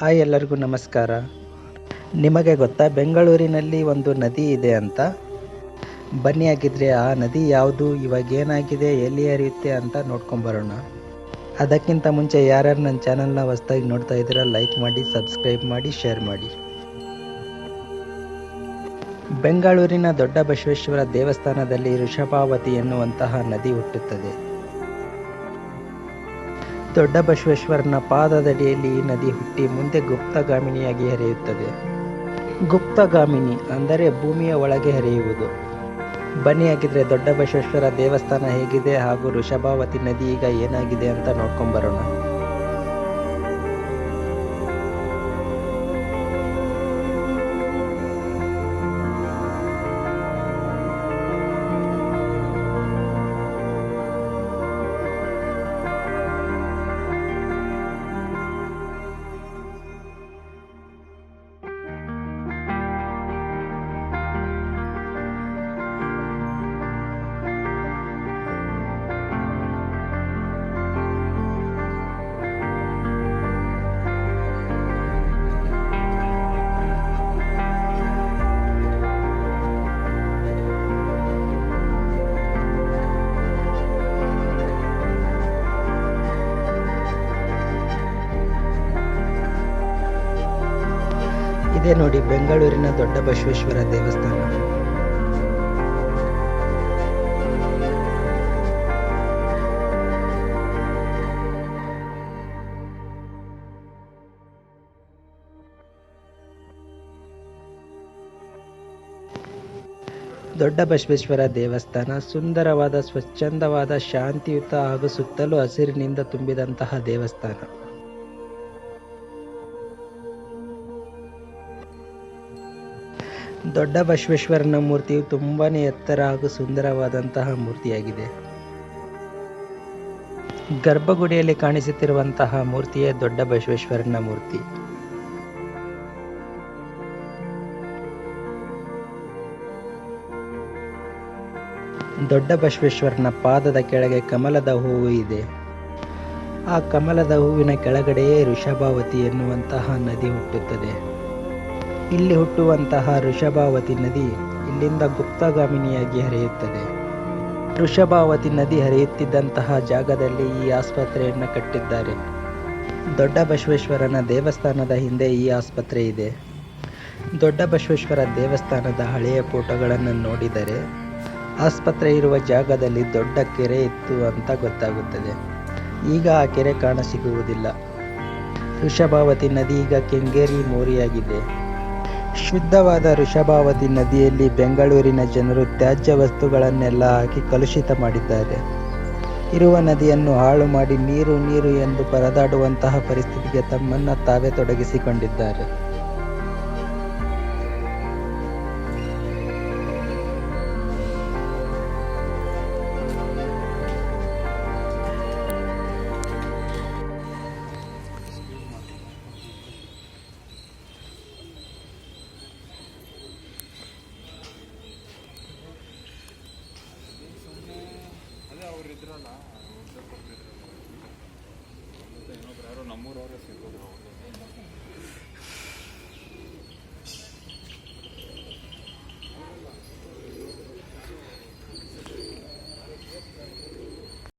Hi, ಎಲ್ಲರಿಗೂ ನಮಸ್ಕಾರ. ನಿಮಗೆ ಗೊತ್ತಾ ಬೆಂಗಳೂರಿನಲ್ಲಿ ಒಂದು ನದಿ ಇದೆ ಅಂತ? ಬನ್ನಿ ಹಾಗಿದ್ರೆ ಆ ನದಿ ಯಾವುದು, ಇವಾಗ ಏನಾಗಿದೆ, ಎಲ್ಲಿ ಹರಿಯುತ್ತೆ ಅಂತ ನೋಡ್ಕೊಂಬರೋಣ. ಅದಕ್ಕಿಂತ ಮುಂಚೆ ಯಾರ್ಯಾರು ನನ್ನ ಚಾನಲ್ನ ಹೊಸದಾಗಿ ನೋಡ್ತಾ ಇದ್ದೀರಾ ಲೈಕ್ ಮಾಡಿ, ಸಬ್ಸ್ಕ್ರೈಬ್ ಮಾಡಿ, ಶೇರ್ ಮಾಡಿ. ಬೆಂಗಳೂರಿನ ದೊಡ್ಡ ಬಸವೇಶ್ವರ ದೇವಸ್ಥಾನದಲ್ಲಿ ವೃಷಭಾವತಿ ಎನ್ನುವಂತಹ ನದಿ ಹುಟ್ಟುತ್ತದೆ. ದೊಡ್ಡ ಬಸವೇಶ್ವರನ ಪಾದದಡಿಯಲ್ಲಿ ಈ ನದಿ ಹುಟ್ಟಿ ಮುಂದೆ ಗುಪ್ತಗಾಮಿನಿಯಾಗಿ ಹರಿಯುತ್ತದೆ. ಗುಪ್ತಗಾಮಿನಿ ಅಂದರೆ ಭೂಮಿಯ ಒಳಗೆ ಹರಿಯುವುದು. ಬನ್ನಿ ಹಾಗಿದ್ರೆ ದೊಡ್ಡ ಬಸವೇಶ್ವರ ದೇವಸ್ಥಾನ ಹೇಗಿದೆ ಹಾಗೂ ವೃಷಭಾವತಿ ನದಿ ಈಗ ಏನಾಗಿದೆ ಅಂತ ನೋಡ್ಕೊಂಬರೋಣ. ಇದೇ ನೋಡಿ ಬೆಂಗಳೂರಿನ ದೊಡ್ಡ ಬಸವೇಶ್ವರ ದೇವಸ್ಥಾನ. ದೊಡ್ಡ ಬಸವೇಶ್ವರ ದೇವಸ್ಥಾನ ಸುಂದರವಾದ, ಸ್ವಚ್ಛಂದವಾದ, ಶಾಂತಿಯುತ ಹಾಗೂ ಸುತ್ತಲೂ ಹಸಿರಿನಿಂದ ತುಂಬಿದಂತಹ ದೇವಸ್ಥಾನ. ದೊಡ್ಡ ಬಸವೇಶ್ವರನ ಮೂರ್ತಿಯು ತುಂಬಾನೇ ಎತ್ತರ ಹಾಗೂ ಸುಂದರವಾದಂತಹ ಮೂರ್ತಿಯಾಗಿದೆ. ಗರ್ಭಗುಡಿಯಲ್ಲಿ ಕಾಣಿಸುತ್ತಿರುವಂತಹ ಮೂರ್ತಿಯೇ ದೊಡ್ಡ ಬಸವೇಶ್ವರನ ಮೂರ್ತಿ. ದೊಡ್ಡ ಬಸವೇಶ್ವರನ ಪಾದದ ಕೆಳಗೆ ಕಮಲದ ಹೂವು ಇದೆ. ಆ ಕಮಲದ ಹೂವಿನ ಕೆಳಗಡೆಯೇ ವೃಷಭಾವತಿ ಎನ್ನುವಂತಹ ನದಿ ಹುಟ್ಟುತ್ತದೆ. ಇಲ್ಲಿ ಹುಟ್ಟುವಂತಹ ವೃಷಭಾವತಿ ನದಿ ಇಲ್ಲಿಂದ ಗುಪ್ತಗಾಮಿನಿಯಾಗಿ ಹರಿಯುತ್ತದೆ. ವೃಷಭಾವತಿ ನದಿ ಹರಿಯುತ್ತಿದ್ದಂತಹ ಜಾಗದಲ್ಲಿ ಈ ಆಸ್ಪತ್ರೆಯನ್ನು ಕಟ್ಟಿದ್ದಾರೆ. ದೊಡ್ಡ ಬಸವೇಶ್ವರನ ದೇವಸ್ಥಾನದ ಹಿಂದೆ ಈ ಆಸ್ಪತ್ರೆ ಇದೆ. ದೊಡ್ಡ ಬಸವೇಶ್ವರ ದೇವಸ್ಥಾನದ ಹಳೆಯ ಫೋಟೋಗಳನ್ನು ನೋಡಿದರೆ ಆಸ್ಪತ್ರೆ ಇರುವ ಜಾಗದಲ್ಲಿ ದೊಡ್ಡ ಕೆರೆ ಇತ್ತು ಅಂತ ಗೊತ್ತಾಗುತ್ತದೆ. ಈಗ ಆ ಕೆರೆ ಕಾಣಸಿಗುವುದಿಲ್ಲ. ವೃಷಭಾವತಿ ನದಿ ಈಗ ಕೆಂಗೇರಿ ಮೋರಿಯಾಗಿದೆ. ಶುದ್ಧವಾದ ವೃಷಭಾವತಿ ನದಿಯಲ್ಲಿ ಬೆಂಗಳೂರಿನ ಜನರು ತ್ಯಾಜ್ಯ ವಸ್ತುಗಳನ್ನೆಲ್ಲ ಹಾಕಿ ಕಲುಷಿತ ಮಾಡಿದ್ದಾರೆ. ಇರುವ ನದಿಯನ್ನು ಹಾಳು ಮಾಡಿ ನೀರು ನೀರು ಎಂದು ಪರದಾಡುವಂತಹ ಪರಿಸ್ಥಿತಿಗೆ ತಮ್ಮನ್ನು ತಾವೇ ತೊಡಗಿಸಿಕೊಂಡಿದ್ದಾರೆ. ಅವ್ರು ಇದ್ರಲ್ಲ ಇನ್ನೊಬ್ರು ಯಾರೋ ನಮ್ಮೂರವರೇ ಸಿಗೋದು.